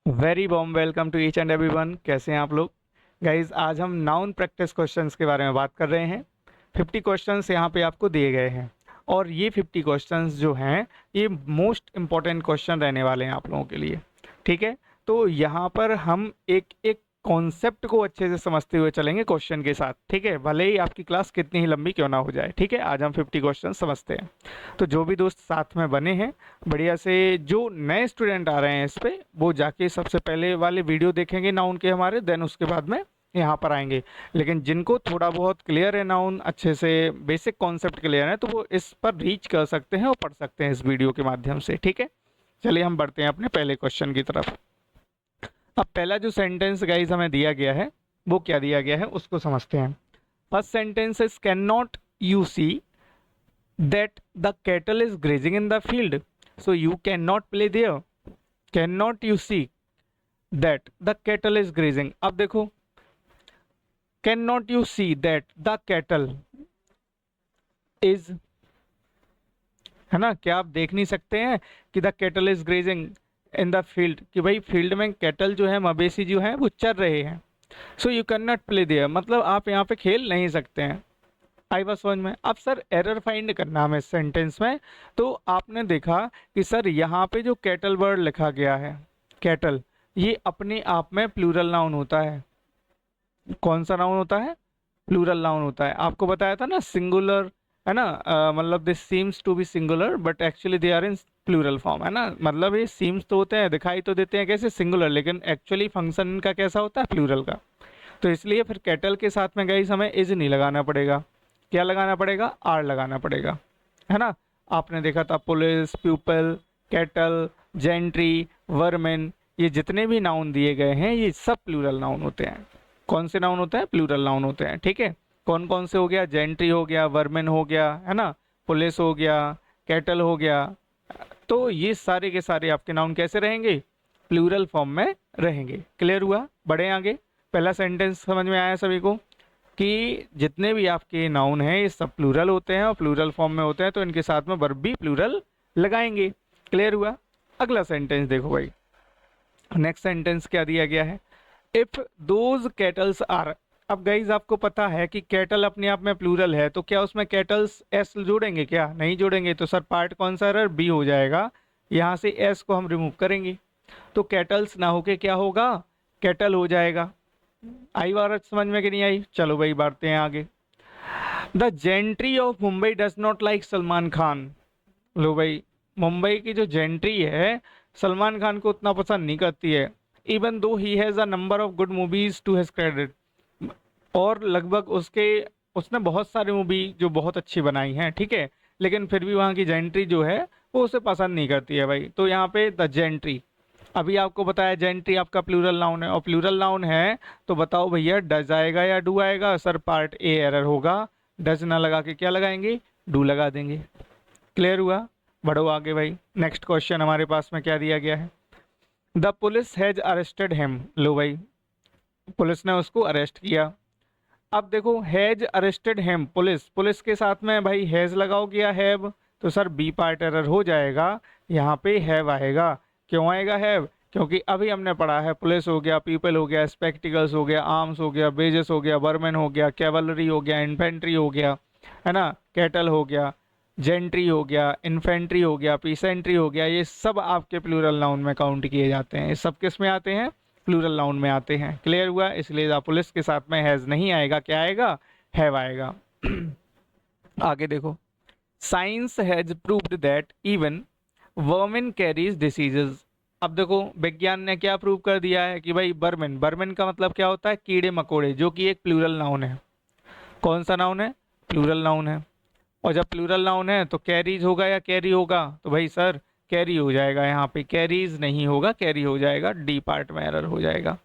Very warm welcome to each and everyone. कैसे हैं आप लोग गाइज? आज हम नाउन प्रैक्टिस क्वेश्चंस के बारे में बात कर रहे हैं। 50 क्वेश्चंस यहाँ पे आपको दिए गए हैं और ये 50 क्वेश्चंस जो हैं ये मोस्ट इम्पॉर्टेंट क्वेश्चन रहने वाले हैं आप लोगों के लिए। ठीक है, तो यहाँ पर हम एक एक कॉन्सेप्ट को अच्छे से समझते हुए चलेंगे क्वेश्चन के साथ। ठीक है, भले ही आपकी क्लास कितनी ही लंबी क्यों ना हो जाए। ठीक है, आज हम 50 क्वेश्चन समझते हैं। तो जो भी दोस्त साथ में बने हैं बढ़िया से, जो नए स्टूडेंट आ रहे हैं इस पे, वो जाके सबसे पहले वाले वीडियो देखेंगे नाउन के हमारे, देन उसके बाद में यहाँ पर आएंगे। लेकिन जिनको थोड़ा बहुत क्लियर है नाउन, अच्छे से बेसिक कॉन्सेप्ट क्लियर है, तो वो इस पर रीच कर सकते हैं और पढ़ सकते हैं इस वीडियो के माध्यम से। ठीक है, चलिए हम बढ़ते हैं अपने पहले क्वेश्चन की तरफ। अब पहला जो सेंटेंस गाइस हमें दिया गया है वो क्या दिया गया है उसको समझते हैं। First sentence is can not you see that the cattle is grazing in the field, so you cannot play there. Cannot you see that the cattle is grazing? अब देखो, cannot you see that the cattle is, है ना, क्या आप देख नहीं सकते हैं कि the cattle is grazing in the field, कि भाई फील्ड में कैटल जो है, मवेशी जो है वो चर रहे हैं। So you can not play there, मतलब आप यहाँ पे खेल नहीं सकते हैं। आई बात समझ में? अब सर एरर फाइंड करना हमें सेंटेंस में। तो आपने देखा कि सर यहाँ पे जो कैटल वर्ड लिखा गया है, कैटल, ये अपने आप में प्लूरल नाउन होता है। कौन सा नाउन होता है? प्लूरल नाउन होता है। आपको बताया था ना सिंगुलर, है ना, मतलब this seems to be singular but actually they are in plural form, है ना। मतलब ये सीम्स तो होते हैं, दिखाई तो देते हैं कैसे सिंगुलर, लेकिन एक्चुअली फंक्शन इनका कैसा होता है? प्लूरल का। तो इसलिए फिर कैटल के साथ में गाइस हमें इज नहीं लगाना पड़ेगा। क्या लगाना पड़ेगा? आर लगाना पड़ेगा, है ना। आपने देखा था पुलिस, प्यूपल, कैटल, जेंट्री, वर्मेन, ये जितने भी नाउन दिए गए हैं ये सब प्लूरल नाउन होते हैं। कौन से नाउन होते हैं? प्लूरल नाउन होते हैं। ठीक है, कौन कौन से हो गया? जेंट्री हो गया, वर्मेन हो गया, है ना, पुलिस हो गया, कैटल हो गया। तो ये सारे के सारे आपके नाउन कैसे रहेंगे? प्लूरल फॉर्म में रहेंगे। क्लियर हुआ? बढ़े आगे। पहला सेंटेंस समझ में आया सभी को कि जितने भी आपके नाउन हैं ये सब प्लूरल होते हैं और प्लूरल फॉर्म में होते हैं, तो इनके साथ में वर्ब भी प्लूरल लगाएंगे। क्लियर हुआ? अगला सेंटेंस देखो भाई, नेक्स्ट सेंटेंस क्या दिया गया है? If those cattles are. अब गाइज आपको पता है कि कैटल अपने आप में प्लूरल है, तो क्या उसमें कैटल्स एस जोड़ेंगे? क्या नहीं जोड़ेंगे। तो सर पार्ट कौन सा एरर? बी हो जाएगा। यहाँ से एस को हम रिमूव करेंगे तो कैटल्स ना होके क्या होगा? कैटल हो जाएगा। आई बात समझ में कि नहीं आई? चलो भाई बढ़ते हैं आगे। The gentry of Mumbai does not like Salman Khan. लो भाई, मुंबई की जो जेंट्री है सलमान खान को उतना पसंद नहीं करती है। Even though he has a number of good movies to his credit, और लगभग उसके, उसने बहुत सारी मूवी जो बहुत अच्छी बनाई हैं, ठीक है, लेकिन फिर भी वहाँ की जेंट्री जो है वो उसे पसंद नहीं करती है भाई। तो यहाँ पे द जेंट्री, अभी आपको बताया जेंट्री आपका प्लूरल नाउन है, और प्लूरल नाउन है तो बताओ भैया डज आएगा या डू आएगा? सर पार्ट ए एरर होगा, डज ना लगा के क्या लगाएंगे? डू लगा देंगे। क्लियर हुआ? बढ़ो आगे भाई। नेक्स्ट क्वेश्चन हमारे पास में क्या दिया गया है? The police has arrested him. लो भाई, पुलिस ने उसको अरेस्ट किया। अब देखो, has arrested him, police, police के साथ में भाई हैज लगाओगे या हैव? तो सर बी पार्ट एरर हो जाएगा, यहाँ पे हैव आएगा। क्यों आएगा हैव? क्योंकि अभी हमने पढ़ा है पुलिस हो गया, पीपल हो गया, स्पेक्टिकल्स हो गया, आर्म्स हो गया, बेजेस हो गया, बर्मन हो गया, कैवलरी हो गया, इन्फेंट्री हो गया, है ना, कैटल हो गया, जेंट्री हो गया, इन्फेंट्री हो गया, पीसेंट्री हो गया। ये सब आपके प्लूरल नाउन में काउंट किए जाते हैं। ये सब किस में आते हैं? प्लूरल नाउन में आते हैं। क्लियर हुआ? इसलिए द पुलिस के साथ में हैज नहीं आएगा, क्या आएगा? हैव आएगा। आगे देखो, science has proved that even vermin carries diseases. अब देखो, विज्ञान ने क्या प्रूव कर दिया है कि भाई बर्मिन, बर्मिन का मतलब क्या होता है? कीड़े मकोड़े, जो कि एक प्लूरल नाउन है। कौन सा नाउन है? प्लूरल नाउन है। और जब प्लूरल नाउन है तो कैरीज होगा या कैरी होगा? तो भाई सर कैरी हो जाएगा, यहाँ पे कैरीज नहीं होगा, कैरी हो जाएगा, डी पार्ट में एरर हो जाएगा।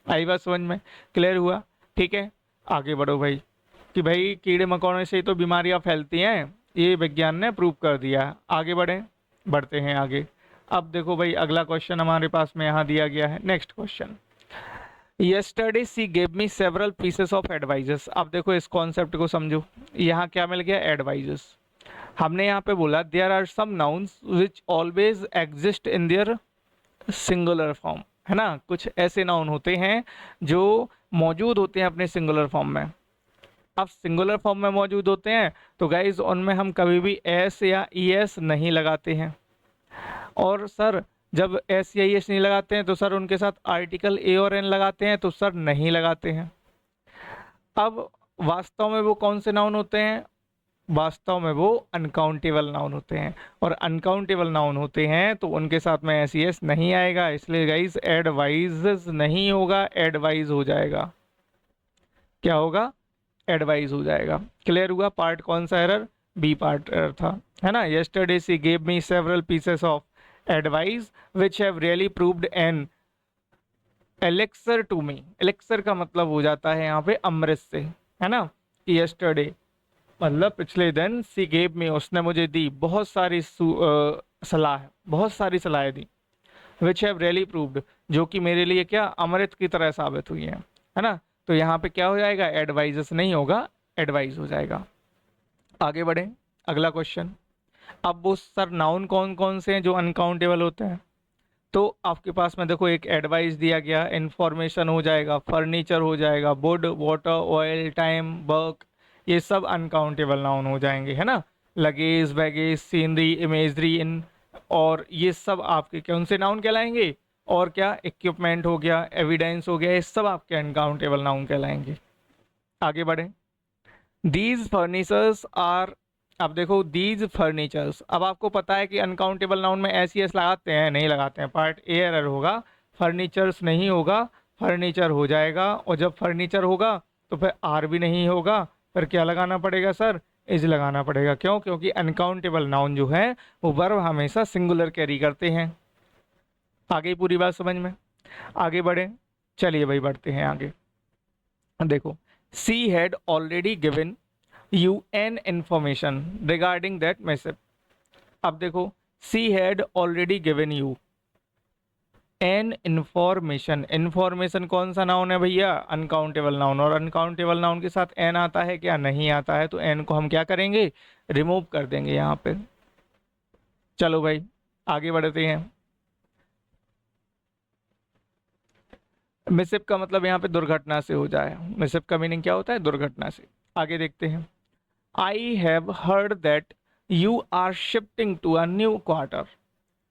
आई बात समझ में? क्लियर हुआ? ठीक है, आगे बढ़ो भाई, कि भाई कीड़े मकोड़ों से ही तो बीमारियां फैलती हैं, ये विज्ञान ने प्रूव कर दिया है। आगे बढ़ें, बढ़ते हैं आगे। अब देखो भाई, अगला क्वेश्चन हमारे पास में यहाँ दिया गया है। Next question, yesterday C gave me several pieces of advises. अब देखो इस कॉन्सेप्ट को समझो, यहाँ क्या मिल गया? एडवाइजेस। हमने यहाँ पे बोला there are some nouns which always exist in their singular form. है ना, कुछ ऐसे नाउन होते हैं जो मौजूद होते हैं अपने सिंगुलर फॉर्म में। अब सिंगुलर फॉर्म में मौजूद होते हैं तो गाइज उनमें हम कभी भी एस या ई एस नहीं लगाते हैं। और सर जब एस या ई एस नहीं लगाते हैं तो सर उनके साथ आर्टिकल ए और एन लगाते हैं तो सर नहीं लगाते हैं। अब वास्तव में वो कौन से नाउन होते हैं? वास्तव में वो अनकाउंटेबल नाउन होते हैं, और अनकाउंटेबल नाउन होते हैं तो उनके साथ में एस ई एस नहीं आएगा, इसलिए गाइज एडवाइज नहीं होगा, एडवाइज हो जाएगा। क्या होगा? एडवाइज हो जाएगा। क्लियर हुआ? पार्ट कौन सा एरर? बी पार्ट एरर था, है ना। Yesterday she gave me several pieces of advice which have really proved an elixir to me. Elixir का मतलब हो जाता है यहाँ पे अमृत से, है ना। यस्टरडे मतलब पिछले दिन, सी गेव मी उसने मुझे दी बहुत सारी सलाह, बहुत सारी सलाहें दी, विच हैव रियली प्रूव्ड जो कि मेरे लिए क्या, अमृत की तरह साबित हुई है ना। तो यहाँ पे क्या हो जाएगा? एडवाइजेस नहीं होगा, एडवाइज हो जाएगा। आगे बढ़े, अगला क्वेश्चन। अब वो सर नाउन कौन कौन से हैं जो अनकाउंटेबल होते हैं? तो आपके पास में देखो एक एडवाइस दिया गया, इंफॉर्मेशन हो जाएगा, फर्नीचर हो जाएगा, would, water, oil, time, work, ये सब अनकाउंटेबल नाउन हो जाएंगे, है ना। लगेज, बैगेज, सीनरी, इमेजरी, इन, और ये सब आपके कौन से नाउन कहलाएंगे? और क्या, इक्विपमेंट हो गया, एविडेंस हो गया, ये सब आपके अनकाउंटेबल नाउन कहलाएंगे। आगे बढ़े। दीज फर्नीचर्स आर, अब देखो दीज फर्नीचर्स, अब आपको पता है कि अनकाउंटेबल नाउन में एस एस लगाते हैं, नहीं लगाते हैं, पार्ट ए एरर होगा, फर्नीचर्स नहीं होगा, फर्नीचर हो जाएगा, और जब फर्नीचर होगा तो फिर आर भी नहीं होगा, फिर क्या लगाना पड़ेगा सर? इज लगाना पड़ेगा। क्यों? क्योंकि अनकाउंटेबल नाउन जो है वो वर्ब हमेशा सिंगुलर कैरी करते हैं। आगे पूरी बात समझ में? आगे बढ़े, चलिए भाई बढ़ते हैं आगे। देखो, she had already given you an information regarding that message। अब देखो, she had already given you an information। information कौन सा नाउन है भैया? Uncountable noun. और अनकाउंटेबल नाउन के साथ एन आता है क्या? नहीं आता है, तो एन को हम क्या करेंगे? रिमूव कर देंगे यहाँ पे। चलो भाई आगे बढ़ते हैं। मिसअप का मतलब यहाँ पे दुर्घटना से हो जाए। मिसअप का मीनिंग क्या होता है? दुर्घटना से। आगे देखते हैं। I have heard that you are shifting to a new quarter।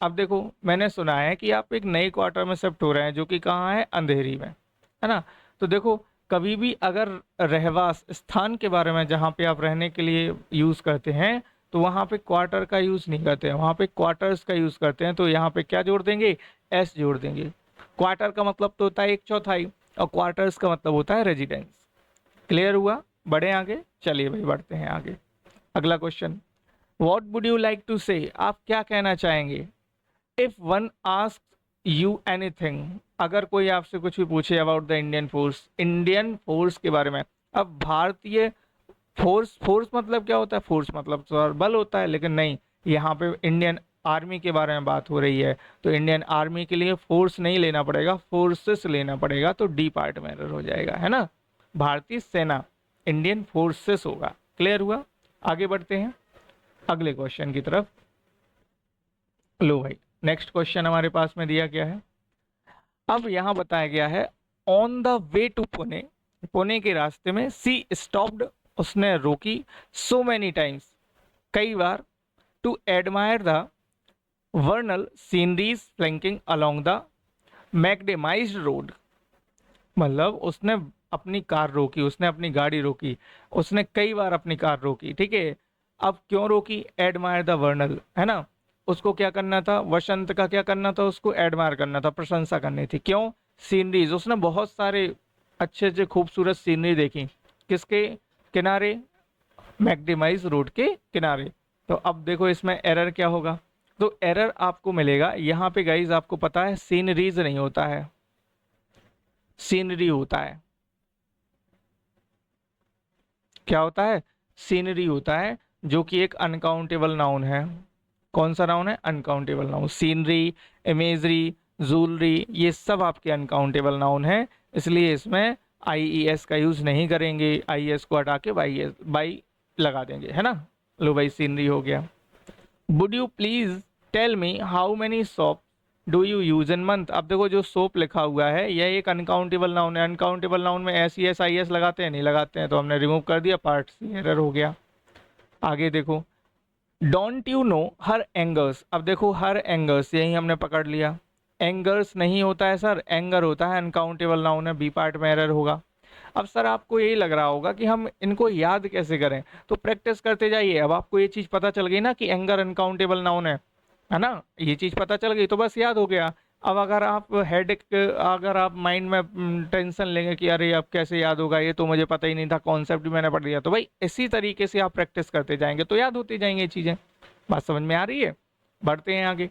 अब देखो, मैंने सुना है कि आप एक नए क्वार्टर में शिफ्ट हो रहे हैं, जो कि कहाँ है? अंधेरी में, है ना। तो देखो, कभी भी अगर रहवास स्थान के बारे में जहाँ पे आप रहने के लिए यूज़ करते हैं, तो वहाँ पे क्वार्टर का यूज़ नहीं करते हैं, वहाँ पे क्वार्टर्स का यूज़ करते हैं। तो यहाँ पे क्या जोड़ देंगे? एस जोड़ देंगे। क्वार्टर का मतलब तो होता है एक चौथाई, और क्वार्टर्स का मतलब होता है रेजिडेंस। क्लियर हुआ? बढ़े आगे, चलिए भाई बढ़ते हैं आगे। अगला question, what would you like to say, आप क्या कहना चाहेंगे? If one ask you anything, अगर कोई आपसे कुछ भी पूछे about the Indian force, Indian force के बारे में। अब भारतीय फोर्स, फोर्स मतलब क्या होता है? फोर्स मतलब तो बल होता है, लेकिन नहीं, यहाँ पे इंडियन आर्मी के बारे में बात हो रही है, तो इंडियन आर्मी के लिए फोर्स नहीं लेना पड़ेगा, फोर्सेस लेना पड़ेगा, तो डी पार्ट में एरर हो जाएगा, है ना। भारतीय सेना, इंडियन फोर्सेस होगा। क्लियर हुआ? आगे बढ़ते हैं अगले क्वेश्चन की तरफ। लो भाई, नेक्स्ट क्वेश्चन हमारे पास में दिया गया है। अब यहाँ बताया गया है, on the way to Pune, Pune के रास्ते में, सी स्टॉप्ड, उसने रोकी, सो मैनी टाइम्स, कई बार, to admire the vernal sceneries flanking along the macadamised road. मतलब उसने अपनी कार रोकी, उसने अपनी गाड़ी रोकी, उसने कई बार अपनी कार रोकी, ठीक है। अब क्यों रोकी? एडमायर द वर्नल, है ना। उसको क्या करना था? वसंत का क्या करना था? उसको एडमायर करना था, प्रशंसा करनी थी। क्यों? सीनरीज, उसने बहुत सारे अच्छे अच्छे खूबसूरत सीनरी देखी, किसके किनारे? मैक्डिमाइज रोड के किनारे। तो अब देखो इसमें एरर क्या होगा? तो एरर आपको मिलेगा यहाँ पे गाइज, आपको पता है सीनरीज नहीं होता है, सीनरी होता है। क्या होता है? सीनरी होता है, जो कि एक अनकाउंटेबल नाउन है। कौन सा नाउन है? Uncountable noun. Scenery, imagery, jewellery, ये सब आपके अनकाउंटेबल नाउन है, इसलिए इसमें IES का यूज नहीं करेंगे, IES को हटा के बाई लगा देंगे, है ना। लो भाई, सीनरी हो गया। Would you please tell me how many shop do you use in month. अब देखो जो सोप लिखा हुआ है यह एक अनकाउंटेबल नाउन है। अनकाउंटेबल नाउन में S E S I S लगाते हैं, नहीं लगाते हैं, तो हमने रिमूव कर दिया, पार्ट सी एरर हो गया। आगे देखो, don't you know her angers. अब देखो हर एंगर्स यही हमने पकड़ लिया, एंगर्स नहीं होता है सर, एंगर होता है, अनकाउंटेबल नाउन है, बी पार्ट में एरर होगा। अब सर आपको यही लग रहा होगा कि हम इनको याद कैसे करें, तो प्रैक्टिस करते जाइए। अब आपको ये चीज़ पता चल गई ना कि एंगर अनकाउंटेबल नाउन है ना, ये चीज़ पता चल गई तो बस याद हो गया। अब अगर आप अगर आप माइंड में टेंशन लेंगे कि अरे अब कैसे याद होगा, ये तो मुझे पता ही नहीं था, कॉन्सेप्ट भी मैंने पढ़ लिया, तो भाई इसी तरीके से आप प्रैक्टिस करते जाएंगे तो याद होती जाएंगी चीज़ें। बात समझ में आ रही है? बढ़ते हैं आगे।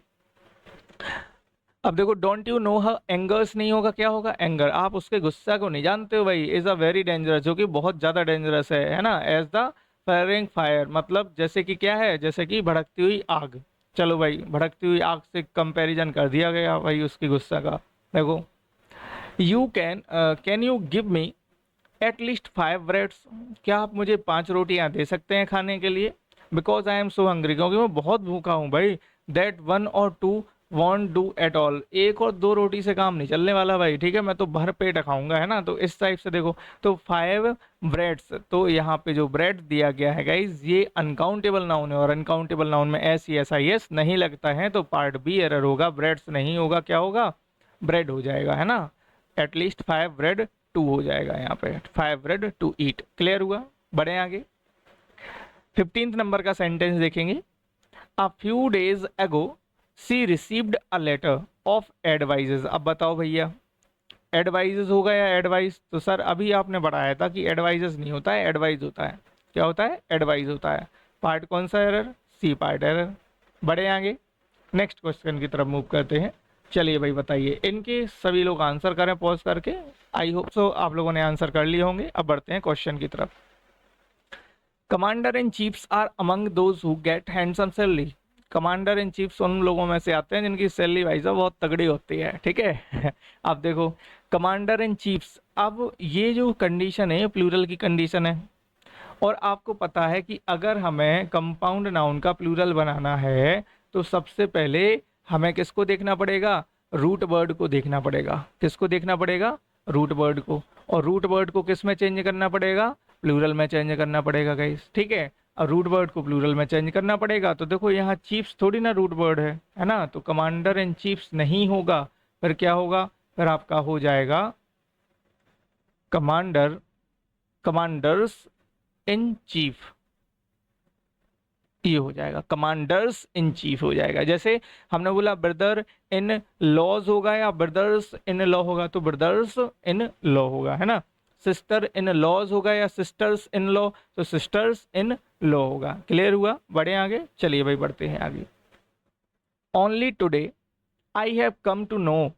अब देखो, don't you know her angers नहीं होगा, क्या होगा, एंगर। आप उसके गुस्सा को नहीं जानते हो भाई, इज अ वेरी डेंजरस, जो कि बहुत ज़्यादा डेंजरस है ना। एज द फायरिंग फायर, मतलब जैसे कि क्या है, जैसे कि भड़कती हुई आग। चलो भाई, भड़कती हुई आग से कंपैरिजन कर दिया गया भाई उसकी गुस्सा का। देखो, you can you give me at least 5 breads. क्या आप मुझे 5 रोटियां दे सकते हैं खाने के लिए? Because I am so hungry, क्योंकि मैं बहुत भूखा हूँ भाई। दैट 1 और 2 वॉन्ट डू एट ऑल। 1 और 2 रोटी से काम नहीं चलने वाला भाई, ठीक है, मैं तो भर पेट खाऊंगा, है ना। तो इस टाइप से देखो, तो 5 ब्रेड्स, तो यहाँ पे जो ब्रेड दिया गया है गाइज ये अनकाउंटेबल नाउन है, और अनकाउंटेबल नाउन में S E S I S नहीं लगता है, तो पार्ट बी एरर होगा, ब्रेड्स नहीं होगा, क्या होगा, ब्रेड हो जाएगा, है ना। एटलीस्ट 5 ब्रेड टू हो जाएगा यहाँ पे, 5 ब्रेड टू ईट। क्लियर हुआ? बढ़े आगे। 15th नंबर का सेंटेंस देखेंगे। A few days ago she received a letter of advices. अब बताओ भैया, एडवाइजेज होगा या एडवाइस? तो सर अभी आपने बढ़ाया था कि एडवाइजेज नहीं होता है, एडवाइज होता है। क्या होता है? एडवाइज होता है। पार्ट कौन सा एरर? C part error. बढ़े आगे, नेक्स्ट क्वेश्चन की तरफ मूव करते हैं। चलिए भाई बताइए, इनके सभी लोग आंसर करें पॉज करके। आई होप सो आप लोगों ने आंसर कर लिए होंगे। अब बढ़ते हैं क्वेश्चन की तरफ। Commander in chiefs are among those who get handsome salary. Commander in chiefs उन लोगों में से आते हैं जिनकी सैलरी भाई साहब बहुत तगड़ी होती है, ठीक है। अब देखो, कमांडर इन चीफ्स, अब ये जो कंडीशन है प्लूरल की कंडीशन है, और आपको पता है कि अगर हमें कंपाउंड नाउन का प्लूरल बनाना है तो सबसे पहले हमें किसको देखना पड़ेगा? रूट वर्ड को देखना पड़ेगा। किसको देखना पड़ेगा? रूट वर्ड को। और रूट वर्ड को किस में चेंज करना पड़ेगा? प्लूरल में चेंज करना पड़ेगा गाइस, ठीक है। और रूट वर्ड को प्लूरल में चेंज करना पड़ेगा, तो देखो यहाँ चीफ्स थोड़ी ना रूट वर्ड है ना, तो कमांडर इन चीफ्स नहीं होगा, फिर क्या होगा? फिर आपका हो जाएगा कमांडर, कमांडर्स इन चीफ, ये हो जाएगा, कमांडर्स इन चीफ हो जाएगा। जैसे हमने बोला ब्रदर इन लॉज होगा या ब्रदर्स इन लॉ होगा, तो ब्रदर्स इन लॉ होगा, है ना। सिस्टर इन लॉज होगा या सिस्टर्स इन लॉ, तो सिस्टर्स इन लॉ होगा। क्लियर हुआ? बढ़े आगे, चलिए भाई बढ़ते हैं आगे। Only today I have come to know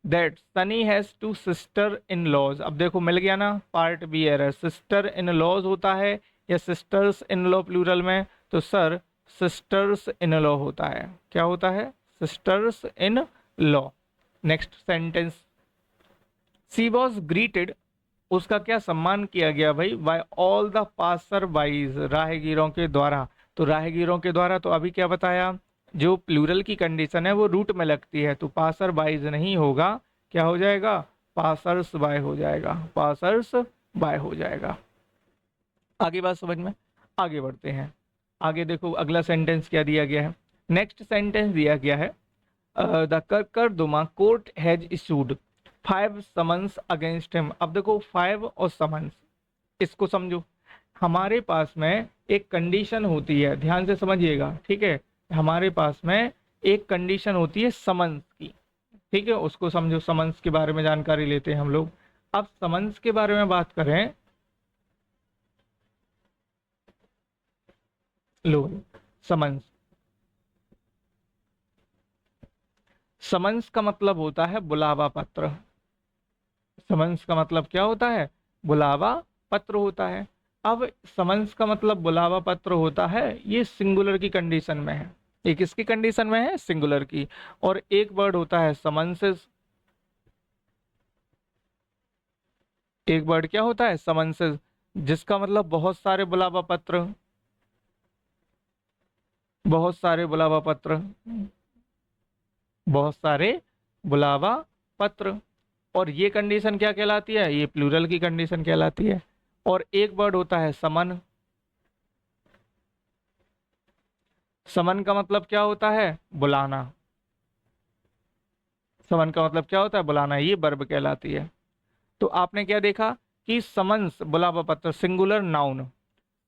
that Sunny has 2 sister in laws. अब देखो मिल गया ना, part B error. Sister in laws होता है या सिस्टर्स इन लॉ प्लूरल में, तो सर सिस्टर्स इन लॉ होता है। क्या होता है? Sisters in law. Next sentence, she was greeted, उसका क्या सम्मान किया गया भाई? By all the passer bys, राहगीरों के द्वारा। तो राहगीरों के द्वारा, तो अभी क्या बताया, जो प्लूरल की कंडीशन है वो रूट में लगती है, तो पासर बाइज नहीं होगा, क्या हो जाएगा? पासर्स बाय हो जाएगा, पासर्स बाय हो जाएगा। आगे बात समझ में? आगे बढ़ते हैं। आगे देखो अगला सेंटेंस क्या दिया गया है। नेक्स्ट सेंटेंस दिया गया है, the Kardama court has issued 5 summons against him. अब देखो 5 और समन्स, इसको समझो। हमारे पास में एक कंडीशन होती है, ध्यान से समझिएगा, ठीक है। हमारे पास में एक कंडीशन होती है समन्स की, ठीक है, उसको समझो। समन्स के बारे में जानकारी लेते हैं हम लोग। अब समन्स के बारे में बात करें, लो समन्स, समन्स का मतलब होता है बुलावा पत्र। समन्स का मतलब क्या होता है? बुलावा पत्र होता है। अब समन्स का मतलब बुलावा पत्र होता है, ये सिंगुलर की कंडीशन में है। ये किसकी कंडीशन में है? सिंगुलर की। और एक वर्ड होता है समन्सेस, एक वर्ड क्या होता है? समन्सेस, जिसका मतलब बहुत सारे बुलावा पत्र, बहुत सारे बुलावा पत्र। बहुत सारे बुलावा पत्र। और ये कंडीशन क्या कहलाती है, ये प्लूरल की कंडीशन कहलाती है। और एक वर्ड होता है समन। समन का मतलब क्या होता है, बुलाना। समन का मतलब क्या होता है, बुलाना, ये वर्ब कहलाती है। तो आपने क्या देखा कि समन्स बुलावा पत्र सिंगुलर नाउन,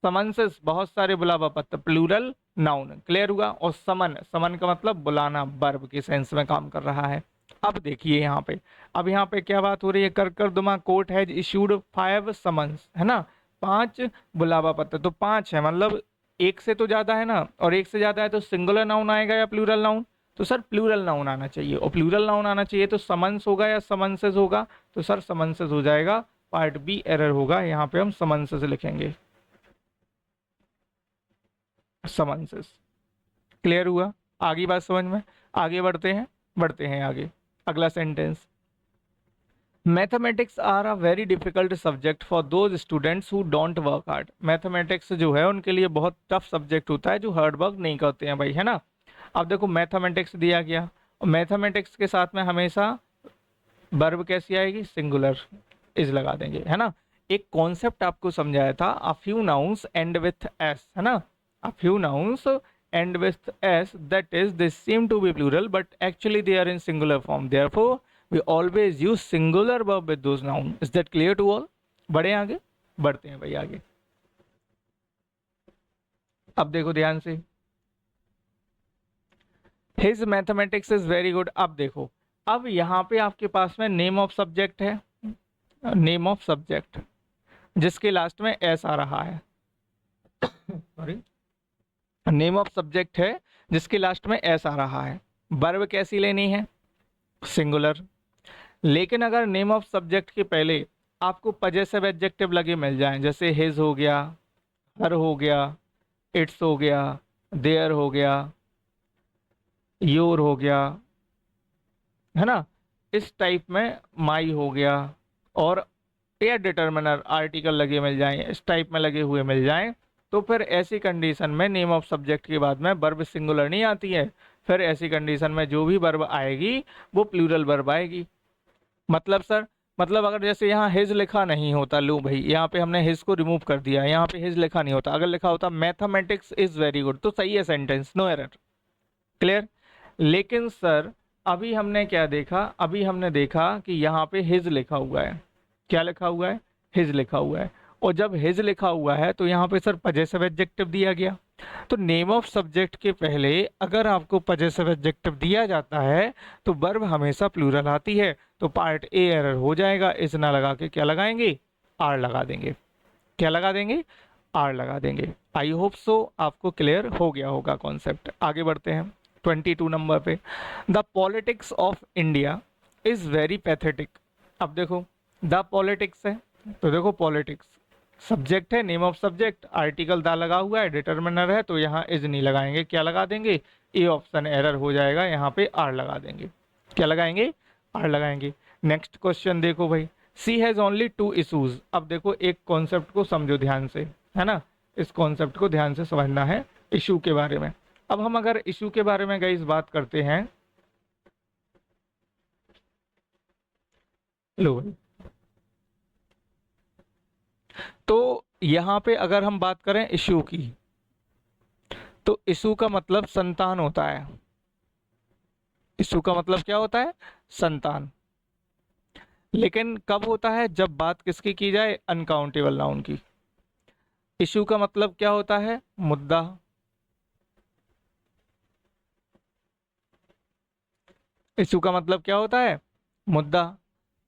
समन्सेस बहुत सारे बुलावा पत्र प्लूरल नाउन, क्लियर हुआ। और समन, समन का मतलब बुलाना, वर्ब के सेंस में काम कर रहा है। अब देखिए यहाँ पे, अब यहाँ पे क्या बात हो रही है, करकरदुमा कोर्ट हैज इशूड 5 समन्स, है ना, 5 बुलावा पत्र। तो 5 है मतलब एक से तो ज्यादा है ना, और एक से ज्यादा है तो सिंगुलर नाउन आएगा या प्लूरल नाउन, तो सर प्लूरल नाउन आना चाहिए। और प्लूरल नाउन आना चाहिए तो समन्स होगा या समन्सेस होगा, तो सर समन्सेस हो जाएगा। पार्ट बी एरर होगा, यहाँ पे हम समन्सेस लिखेंगे, समन्सेस। क्लियर हुआ, आगे बात समझ में। आगे बढ़ते हैं, बढ़ते हैं आगे। अगला सेंटेंस, mathematics are a very difficult subject for those students who don't work hard. Mathematics जो है उनके लिए बहुत टफ सब्जेक्ट होता है जो हार्ड वर्क नहीं करते हैं भाई, है ना। अब देखो मैथमेटिक्स दिया गया, और मैथमेटिक्स के साथ में हमेशा वर्ब कैसी आएगी, सिंगुलर, इज लगा देंगे, है ना। एक कॉन्सेप्ट आपको समझाया था, a few nouns end with S, है ना, a few nouns end with S, that is they seem to be plural but actually they are in singular form, therefore we always use singular verb with those noun. Is that clear to all. बढ़े आगे, बढ़ते हैं भाई आगे। अब देखो ध्यान से, his mathematics is very good. अब देखो, अब यहाँ पे आपके पास में नेम ऑफ सब्जेक्ट है, नेम ऑफ सब्जेक्ट जिसके लास्ट में एस आ रहा है, सॉरी, नेम ऑफ सब्जेक्ट है जिसके लास्ट में एस आ रहा है। वर्ब कैसी लेनी है, सिंगुलर। लेकिन अगर नेम ऑफ सब्जेक्ट के पहले आपको पजेसिव एडजेक्टिव लगे मिल जाएं, जैसे हिज हो गया, हर हो गया, इट्स हो गया, देयर हो गया, योर हो गया, है ना, इस टाइप में माई हो गया, और या डिटर्मिनर आर्टिकल लगे मिल जाएं, इस टाइप में लगे हुए मिल जाएं, तो फिर ऐसी कंडीशन में नेम ऑफ सब्जेक्ट के बाद में वर्ब सिंगुलर नहीं आती है। फिर ऐसी कंडीशन में जो भी वर्ब आएगी वो प्लूरल वर्ब आएगी। मतलब सर, मतलब अगर जैसे यहाँ हिज लिखा नहीं होता, लो भाई यहाँ पे हमने हिज को रिमूव कर दिया, यहाँ पे हिज लिखा नहीं होता, अगर लिखा होता मैथमेटिक्स इज वेरी गुड, तो सही है सेंटेंस, नो एरर, क्लियर। लेकिन सर अभी हमने क्या देखा, अभी हमने देखा कि यहाँ पे हिज लिखा हुआ है, क्या लिखा हुआ है, हिज लिखा हुआ है। और जब हिज लिखा हुआ है तो यहाँ पे सर पजेसिव एडजेक्टिव दिया गया। तो नेम ऑफ सब्जेक्ट के पहले अगर आपको पजेसिव एडजेक्टिव दिया जाता है तो वर्ब हमेशा प्लूरल आती है, तो पार्ट ए एरर हो जाएगा। इस ना लगा के क्या लगाएंगे, आर लगा देंगे। क्या लगा देंगे, आर लगा देंगे। आई होप सो आपको क्लियर हो गया होगा कॉन्सेप्ट। आगे बढ़ते हैं 22 नंबर पे, the politics of India is very pathetic. अब देखो द पॉलिटिक्स है, तो देखो पॉलिटिक्स सब्जेक्ट है, नेम ऑफ सब्जेक्ट, आर्टिकल दा लगा हुआ है, डिटर्मिनर है, तो यहाँ इज नहीं लगाएंगे, क्या लगा देंगे, ए ऑप्शन एरर हो जाएगा, यहाँ पे आर लगा देंगे। क्या लगाएंगे, आर लगाएंगे। नेक्स्ट क्वेश्चन देखो भाई, सी हैज ओनली 2 इशूज। अब देखो एक कॉन्सेप्ट को समझो ध्यान से, है ना, इस कॉन्सेप्ट को ध्यान से समझना है इशू के बारे में। अब हम अगर इशू के बारे में गाइस बात करते हैं, लो भाई, तो यहाँ पे अगर हम बात करें इशू की, तो इशू का मतलब संतान होता है। इशू का मतलब क्या होता है, संतान। लेकिन कब होता है, जब बात किसकी की जाए, अनकाउंटेबल नाउन की। इशू का मतलब क्या होता है, मुद्दा। इशू का मतलब क्या होता है, मुद्दा।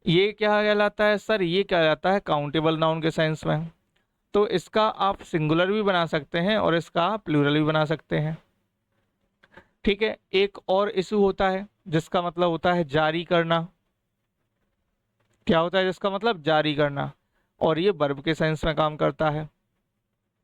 ये क्या कहलाता है सर, ये क्या कहलाता है काउंटेबल नाउन के सेंस में। तो इसका आप सिंगुलर भी बना सकते हैं और इसका आप प्लूरल भी बना सकते हैं। ठीक है, एक और इशू होता है जिसका मतलब होता है जारी करना। क्या होता है जिसका मतलब, जारी करना, और ये वर्ब के सेंस में काम करता है।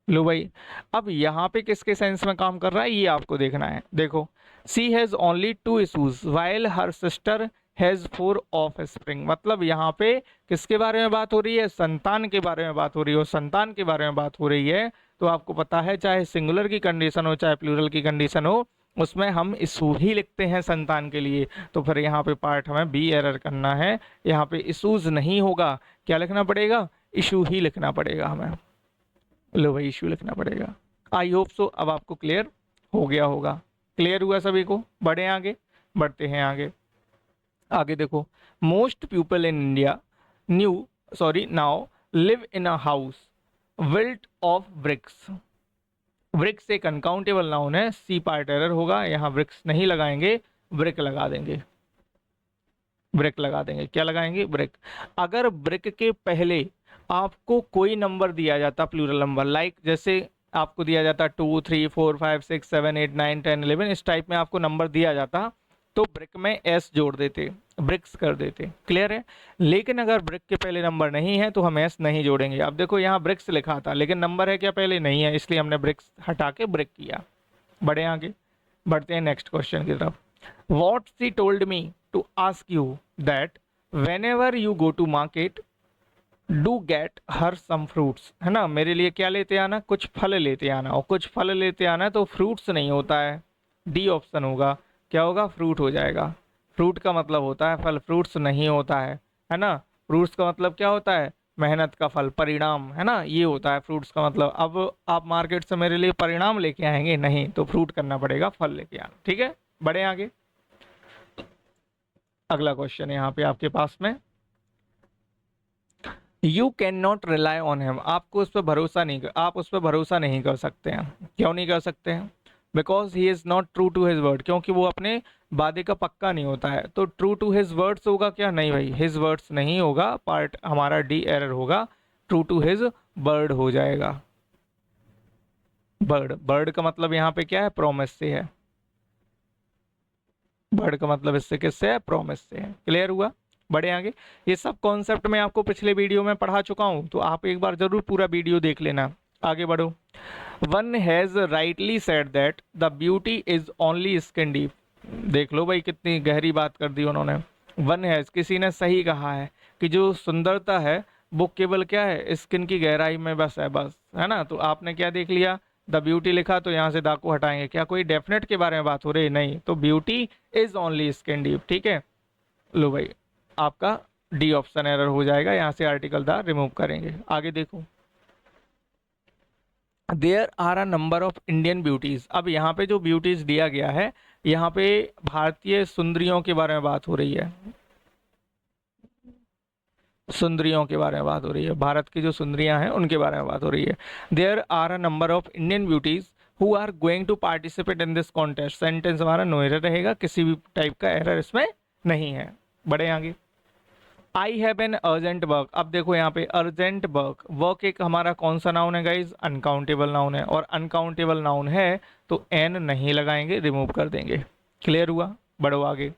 लो भाई, अब यहाँ पे किसके सेंस में काम कर रहा है ये आपको देखना है। देखो, she has only 2 issues while her sister has 4 offspring. मतलब यहाँ पे किसके बारे में बात हो रही है, संतान के बारे में बात हो रही है। और संतान के बारे में बात हो रही है तो आपको पता है चाहे सिंगुलर की कंडीशन हो चाहे प्लूरल की कंडीशन हो, उसमें हम इशू ही लिखते हैं संतान के लिए, तो फिर यहाँ पे पार्ट हमें बी एरर करना है, यहाँ पे इशूज नहीं होगा, क्या लिखना पड़ेगा, इशू ही लिखना पड़ेगा हमें। लो भाई इशू लिखना पड़ेगा। आई होप सो अब आपको क्लियर हो गया होगा। क्लियर हुआ सभी को? बढ़े आगे, बढ़ते हैं आगे। आगे देखो, most people in India now live in a house built of bricks. Bricks एक अनकाउंटेबल नाउन है, सी पार्ट एरर होगा, यहाँ ब्रिक्स नहीं लगाएंगे, ब्रिक लगा देंगे, ब्रिक लगा देंगे। क्या लगाएंगे, ब्रिक। अगर ब्रिक के पहले आपको कोई नंबर दिया जाता, प्लूरल नंबर, लाइक जैसे आपको दिया जाता 2 3 4 5 6 7 8 9 10 11, इस टाइप में आपको नंबर दिया जाता, तो ब्रिक में एस जोड़ देते, ब्रिक्स कर देते। क्लियर है? लेकिन अगर ब्रिक के पहले नंबर नहीं है तो हम एस नहीं जोड़ेंगे। अब देखो यहाँ ब्रिक्स लिखा था लेकिन नंबर है क्या पहले, नहीं है, इसलिए हमने ब्रिक्स हटा के ब्रिक किया। बढ़े आगे, बढ़ते हैं नेक्स्ट क्वेश्चन की तरफ। What she told me to ask you that whenever you go to market do get her some fruits, है ना, मेरे लिए क्या लेते आना, कुछ फल लेते आना, और कुछ फल लेते आना तो फ्रूट्स नहीं होता है, डी ऑप्शन होगा, क्या होगा, फ्रूट हो जाएगा। फ्रूट का मतलब होता है फल, फ्रूट्स नहीं होता है ना। फ्रूट्स का मतलब क्या होता है, मेहनत का फल, परिणाम, है ना, ये होता है फ्रूट्स का मतलब। अब आप मार्केट से मेरे लिए परिणाम लेके आएंगे, नहीं, तो फ्रूट करना पड़ेगा, फल लेके आना। ठीक है, बढ़े आगे। अगला क्वेश्चन है यहाँ पे आपके पास में, you can not rely on him, आपको उस पर भरोसा नहीं कर, आप उस पर भरोसा नहीं कर सकते हैं। क्यों नहीं कर सकते हैं? Because he is not true to his word, क्योंकि वो अपने वादे का पक्का नहीं होता है। तो ट्रू टू हिज वर्ड्स होगा क्या, नहीं भाई, हिज वर्ड्स नहीं होगा, पार्ट हमारा डी एरर होगा, ट्रू टू हिज बर्ड हो जाएगा। बर्ड, बर्ड का मतलब यहाँ पे क्या है, प्रॉमिस से है, बर्ड का मतलब इससे किससे है, प्रॉमिस से है। क्लियर हुआ? बढ़े आगे। ये सब कॉन्सेप्ट मैं आपको पिछले वीडियो में पढ़ा चुका हूं, तो आप एक बार जरूर पूरा वीडियो देख लेना। आगे बढ़ो। One has rightly said that the beauty is only skin deep, देख लो भाई कितनी गहरी बात कर दी उन्होंने। वन हैज, किसी ने सही कहा है कि जो सुंदरता है वो केवल क्या है, स्किन की गहराई में बस है, बस, है ना। तो आपने क्या देख लिया, द ब्यूटी लिखा तो यहाँ से दा को हटाएंगे, क्या कोई डेफिनेट के बारे में बात हो रही, नहीं, तो beauty is only skin deep. ठीक है, लो भाई आपका डी ऑप्शन एरर हो जाएगा, यहाँ से आर्टिकल द रिमूव करेंगे। आगे देखो, there are a number of Indian beauties. अब यहाँ पे जो ब्यूटीज दिया गया है, यहाँ पे भारतीय सुंदरियों के बारे में बात हो रही है, सुंदरियों के बारे में बात हो रही है, भारत की जो सुंदरियां हैं उनके बारे में बात हो रही है। There are a number of Indian beauties who are going to participate in this contest. Sentence हमारा नो एरर रहेगा, किसी भी टाइप का एरर इसमें नहीं है। बढ़े आगे। I have an urgent work. अब देखो यहाँ पे अर्जेंट वर्क, वर्क एक हमारा कौन सा नाउन है गाइज, अनकाउंटेबल नाउन है, और अनकाउंटेबल नाउन है तो एन नहीं लगाएंगे, रिमूव कर देंगे। क्लियर हुआ? बढ़ो आगे।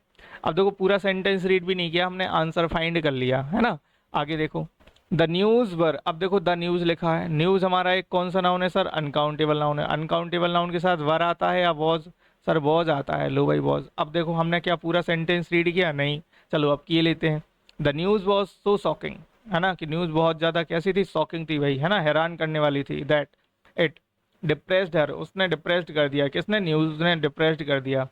अब देखो पूरा सेंटेंस रीड भी नहीं किया हमने, आंसर फाइंड कर लिया, है ना। आगे देखो, द न्यूज़ वर, अब देखो द न्यूज़ लिखा है, न्यूज़ हमारा एक कौन सा नाउन है सर, अनकाउंटेबल नाउन है। अनकाउंटेबल नाउन के साथ वर आता है या वॉज, सर वॉज आता है, लो भाई वॉज। अब देखो हमने क्या पूरा सेंटेंस रीड किया, नहीं, चलो अब किए लेते हैं। The news was so shocking, है ना, कि न्यूज़ बहुत ज़्यादा कैसी थी, शॉकिंग थी भाई, है ना, हैरान करने वाली थी। दैट इट डिप्रेस्ड हर, उसने डिप्रेस्ड कर दिया, किसने, न्यूज़ ने डिप्रेस्ड कर दिया।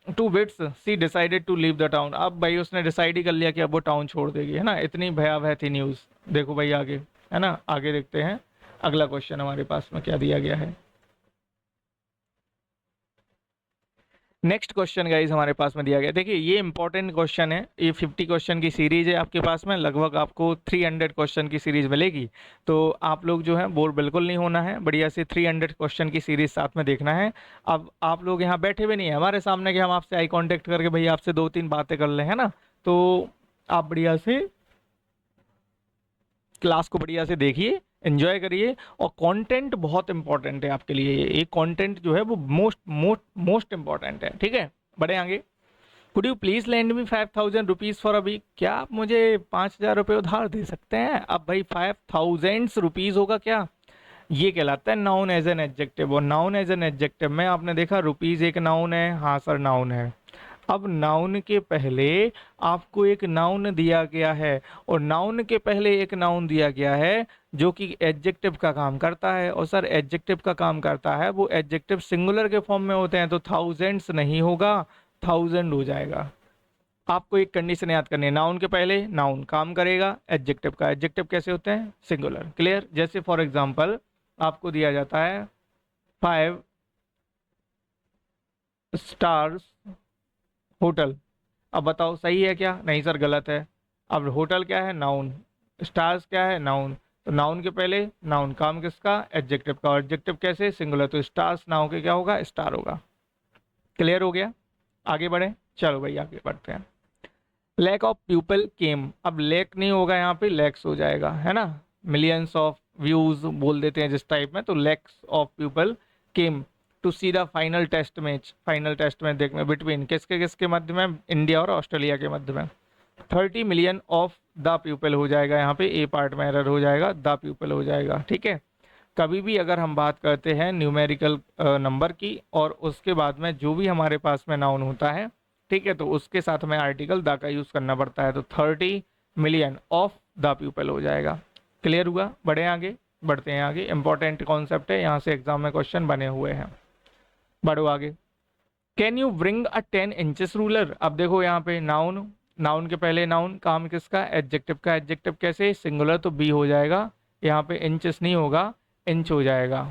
To wits she decided to leave the town, अब भाई उसने डिसाइड ही कर लिया कि अब वो टाउन छोड़ देगी, है ना, इतनी भयावह थी न्यूज़। देखो भाई आगे, है ना, आगे देखते हैं अगला क्वेश्चन हमारे पास में क्या दिया गया है। नेक्स्ट क्वेश्चन गाइज हमारे पास में दिया गया, देखिए ये इंपॉर्टेंट क्वेश्चन है, ये 50 क्वेश्चन की सीरीज है आपके पास में, लगभग आपको 300 क्वेश्चन की सीरीज मिलेगी। तो आप लोग जो है बोर बिल्कुल नहीं होना है, बढ़िया से 300 क्वेश्चन की सीरीज साथ में देखना है। अब आप लोग यहाँ बैठे भी नहीं है हमारे सामने कि हम आपसे आई कॉन्टेक्ट करके भाई आपसे 2-3 बातें कर लें, है ना। तो आप बढ़िया से क्लास को बढ़िया से देखिए, एंजॉय करिए, और कंटेंट बहुत इंपॉर्टेंट है आपके लिए, ये कंटेंट जो है वो मोस्ट मोस्ट मोस्ट इंपॉर्टेंट है। ठीक है, बढ़े आगे। Could you please lend me 5000 rupees for a week, क्या आप मुझे 5000 रुपये उधार दे सकते हैं। अब भाई 5000 रुपीज़ होगा क्या, ये कहलाता है नाउन एज एन एडजेक्टिव, और नाउन एज एन एडजेक्टिव में आपने देखा रुपीज़ एक नाउन है, हाँ सर नाउन है, अब नाउन के पहले आपको एक नाउन दिया गया है, और नाउन के पहले एक नाउन दिया गया है जो कि एडजेक्टिव का काम करता है, और सर एडजेक्टिव का काम करता है वो एडजेक्टिव सिंगुलर के फॉर्म में होते हैं, तो थाउजेंड्स नहीं होगा, थाउजेंड हो जाएगा। आपको एक कंडीशन याद करनी है, नाउन के पहले नाउन काम करेगा एडजेक्टिव का, एडजेक्टिव कैसे होते हैं, सिंगुलर। क्लियर? जैसे फॉर एग्जांपल आपको दिया जाता है 5 स्टार्स होटल। अब बताओ सही है क्या? नहीं सर गलत है। अब होटल क्या है, नाउन, स्टार्स क्या है, नाउन, तो नाउन के पहले नाउन, काम किसका, एडजेक्टिव का, और एडजेक्टिव कैसे, सिंगुलर, तो स्टार्स ना होके क्या होगा, स्टार होगा। क्लियर हो गया? आगे बढ़े, चलो भाई आगे बढ़ते हैं। लैक ऑफ पीपल केम, अब लैक नहीं होगा यहाँ पे, लैक्स हो जाएगा, है ना, मिलियंस ऑफ व्यूज बोल देते हैं जिस टाइप में, तो lakhs of people came to see the final test match. Final test match देखने बिटवीन किसके किसके मध्य में, इंडिया और ऑस्ट्रेलिया के मध्य में। 30 मिलियन ऑफ द पीपल हो जाएगा यहाँ पे, ए पार्ट में एरर हो जाएगा, द पीपल हो जाएगा। ठीक है, कभी भी अगर हम बात करते हैं न्यूमेरिकल नंबर की और उसके बाद में जो भी हमारे पास में नाउन होता है, ठीक है, तो उसके साथ में आर्टिकल द का यूज़ करना पड़ता है, तो 30 मिलियन ऑफ द पीपल हो जाएगा। क्लियर हुआ? बढ़े आगे, बढ़ते हैं आगे, इंपॉर्टेंट कॉन्सेप्ट है, यहाँ से एग्जाम में क्वेश्चन बने हुए हैं। बढ़ो आगे। Can you bring a 10 inches ruler. अब देखो यहाँ पे नाउन, नाउन के पहले नाउन, काम किसका, एडजेक्टिव का, एडजेक्टिव कैसे, सिंगुलर, तो बी हो जाएगा, यहाँ पे इंचेस नहीं होगा, इंच हो जाएगा।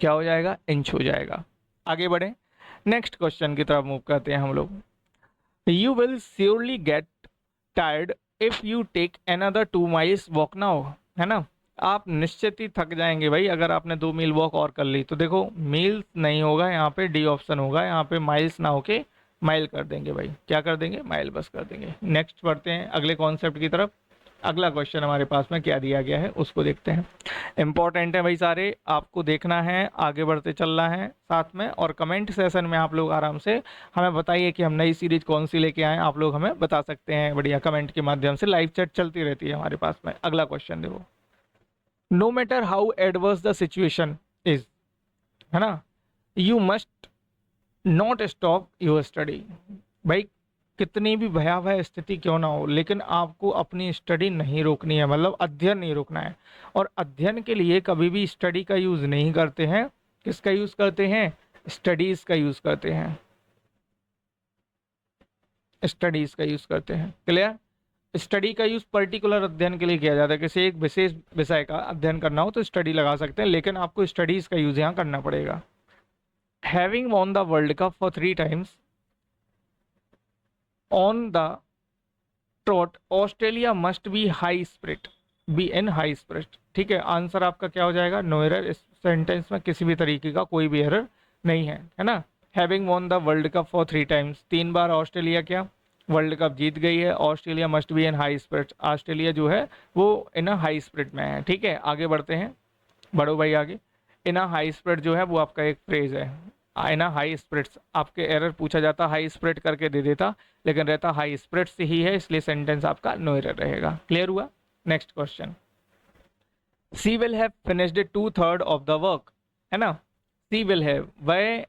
क्या हो जाएगा, इंच हो जाएगा। आगे बढ़े, नेक्स्ट क्वेश्चन की तरफ मूव करते हैं हम लोग। You will surely get tired if you take another 2 miles walk now, है ना, आप निश्चित ही थक जाएंगे भाई अगर आपने 2 मील वॉक और कर ली, तो देखो मील्स नहीं होगा यहाँ पे, डी ऑप्शन होगा यहाँ पे, माइल्स ना होके माइल कर देंगे भाई, क्या कर देंगे, माइल बस कर देंगे। नेक्स्ट बढ़ते हैं अगले कॉन्सेप्ट की तरफ। अगला क्वेश्चन हमारे पास में क्या दिया गया है उसको देखते हैं। इंपॉर्टेंट है भाई सारे, आपको देखना है, आगे बढ़ते चलना है साथ में, और कमेंट सेशन में आप लोग आराम से हमें बताइए कि हम नई सीरीज कौन सी लेके आए, आप लोग हमें बता सकते हैं बढ़िया कमेंट के माध्यम से, लाइव चैट चलती रहती है हमारे पास में। अगला क्वेश्चन देखो, no matter how adverse the situation is, है ना, you must not stop your study. भाई कितनी भी भयावह स्थिति क्यों ना हो, लेकिन आपको अपनी स्टडी नहीं रोकनी है, मतलब अध्ययन नहीं रोकना है। और अध्ययन के लिए कभी भी स्टडी का यूज़ नहीं करते हैं, किसका यूज़ करते हैं, स्टडीज़ का यूज़ करते हैं, स्टडीज़ का यूज़ करते हैं। क्लियर? स्टडी का यूज़ पर्टिकुलर अध्ययन के लिए किया जाता है, किसी एक विशेष विषय का अध्ययन करना हो तो स्टडी लगा सकते हैं, लेकिन आपको स्टडीज़ का यूज़ यहाँ करना पड़ेगा। Having won the world cup for 3 times on the trout, Australia must be high spirit, be in high spirit. ठीक है, आंसर आपका क्या हो जाएगा, नो एरर। इस सेंटेंस में किसी भी तरीके का कोई भी एरर नहीं है ना। Having won the world cup for 3 times, 3 bar Australia क्या वर्ल्ड कप जीत गई है, Australia must be in high spirit, Australia जो है वो इन हाई स्पिरिट में है। ठीक है, आगे बढ़ते हैं, बढ़ो भाई आगे। इन हाई स्पिरिट जो है वो आपका एक फ्रेज है, इन हाई स्पिरिट्स, आपके एरर पूछा जाता हाई स्पिरिट करके दे देता, लेकिन रहता हाई स्पिरिट्स ही है, इसलिए सेंटेंस आपका नो एरर रहेगा। क्लियर हुआ? Next question, she will have finished 2/3 of the work, है ना, सी विल हैव, वह,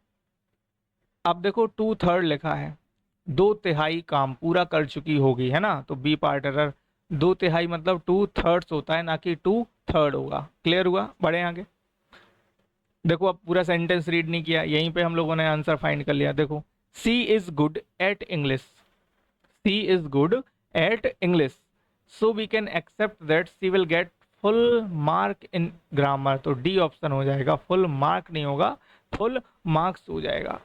अब देखो 2/3 लिखा है, 2/3 काम पूरा कर चुकी होगी, है ना, तो बी पार्ट एरर, 2/3 मतलब 2/3 होता है, ना कि 2/3 होगा। क्लियर हुआ? बढ़े आगे। देखो अब पूरा सेंटेंस रीड नहीं किया, यहीं पे हम लोगों ने आंसर फाइंड कर लिया। देखो, she is good at English, she is good at English, so we can accept that she will get full mark in grammar, तो डी ऑप्शन हो जाएगा, फुल मार्क नहीं होगा, फुल मार्क्स हो जाएगा।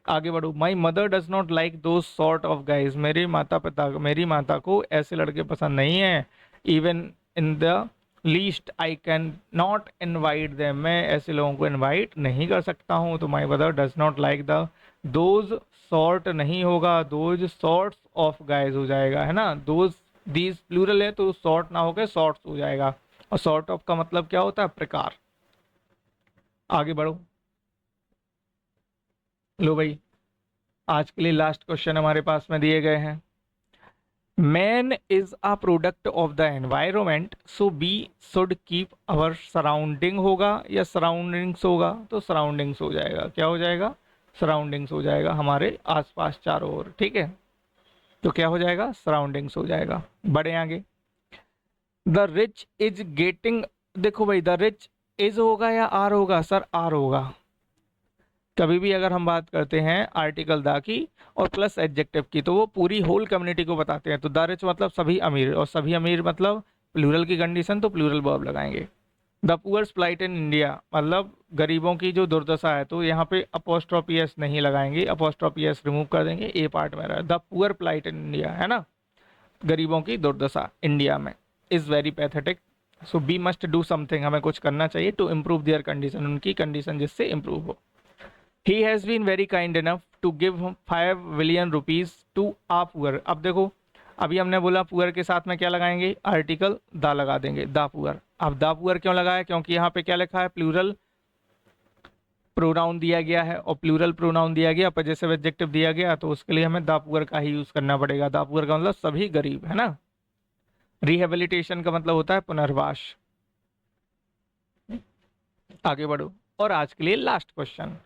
आगे बढ़ो, my mother does not like दो सॉर्ट ऑफ गाइज, मेरी माता को ऐसे लड़के पसंद नहीं है, even in the least I can not invite them, मैं ऐसे लोगों को इन्वाइट नहीं कर सकता हूँ, तो my mother does not like the, those sort नहीं होगा, दोज सॉर्ट्स ऑफ गाइज हो जाएगा, है ना, दोज दीज प्लूरल है तो सॉर्ट ना होकर सॉर्ट्स हो जाएगा, और सॉर्ट ऑफ का मतलब क्या होता है, प्रकार। आगे बढ़ो, लो भाई आज के लिए लास्ट क्वेश्चन हमारे पास में दिए गए हैं, man is a product of the environment, so we should keep our surrounding होगा या सराउंडिंग्स होगा, तो सराउंडिंग्स हो जाएगा, क्या हो जाएगा, सराउंडिंग्स हो जाएगा हमारे आसपास चारों ओर, ठीक है। तो क्या हो जाएगा, सराउंडिंग्स हो जाएगा। बढ़े आगे, द रिच इज गेटिंग, देखो भाई द रिच इज होगा या आर होगा, सर आर होगा। कभी भी अगर हम बात करते हैं आर्टिकल द की और प्लस एडजेक्टिव की, तो वो पूरी होल कम्युनिटी को बताते हैं। तो द रिच मतलब सभी अमीर, और सभी अमीर मतलब प्लूरल की कंडीशन, तो प्लूरल वर्ब लगाएंगे। The poor's plight in India मतलब गरीबों की जो दुर्दशा है, तो यहाँ पे अपोस्ट्रोफी एस नहीं लगाएंगे, अपोस्ट्रोफी एस रिमूव कर देंगे, ए पार्ट में रहा। The poor plight in India, है ना, गरीबों की दुर्दशा इंडिया में, is very pathetic. So we must do something, हमें कुछ करना चाहिए टू इम्प्रूव देयर कंडीशन, उनकी कंडीशन जिससे इम्प्रूव हो। He has been very kind enough to give 5 billion rupees to a poor. अब देखो, अभी हमने बोला पुअर के साथ में क्या लगाएंगे, आर्टिकल द लगा देंगे, द पुअर। अब द पुअर क्यों लगाया, क्योंकि यहाँ पे क्या लिखा है, प्लूरल प्रोनाउन दिया गया है, और प्लूरल प्रोनाउन दिया गया, पजेसिव एडजेक्टिव दिया गया, तो उसके लिए हमें द पुअर का ही यूज करना पड़ेगा। द पुअर का मतलब सभी गरीब, है ना। रिहेबिलिटेशन का मतलब होता है पुनर्वास। आगे बढ़ो, और आज के लिए last question,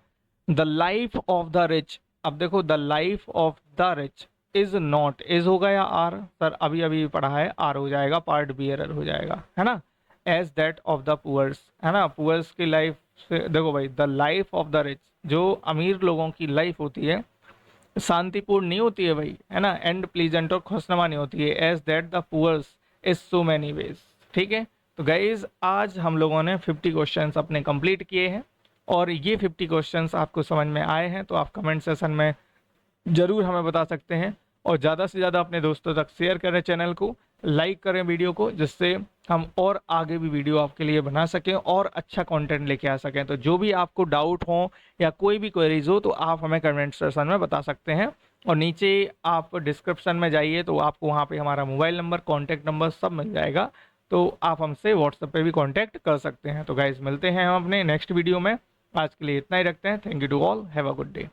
the life of the rich. अब देखो, the life of the rich is not, is होगा या आर, सर अभी अभी पढ़ा है, आर हो जाएगा, पार्ट बी एरर हो जाएगा, है ना, as that of the poor's, है ना। पुअर्स की लाइफ से, देखो भाई the life of the rich, जो अमीर लोगों की लाइफ होती है शांतिपूर्ण नहीं होती है भाई, है ना, एंड प्लीजेंट और खुशनुमा नहीं होती है, as that the poor's is so many ways, ठीक है। तो गाइज आज हम लोगों ने 50 क्वेश्चंस अपने कंप्लीट किए हैं, और ये 50 क्वेश्चंस आपको समझ में आए हैं तो आप कमेंट सेशन में ज़रूर हमें बता सकते हैं, और ज़्यादा से ज़्यादा अपने दोस्तों तक शेयर करें चैनल को, लाइक करें वीडियो को, जिससे हम और आगे भी वीडियो आपके लिए बना सकें और अच्छा कंटेंट लेके आ सकें। तो जो भी आपको डाउट हो या कोई भी क्वेरीज हो, तो आप हमें कमेंट सेक्शन में बता सकते हैं, और नीचे आप डिस्क्रिप्शन में जाइए तो आपको वहाँ पे हमारा मोबाइल नंबर, कॉन्टैक्ट नंबर सब मिल जाएगा, तो आप हमसे व्हाट्सएप पे भी कॉन्टैक्ट कर सकते हैं। तो गाइज मिलते हैं हम अपने नेक्स्ट वीडियो में, आज के लिए इतना ही रखते हैं। Thank you to all, have a good day.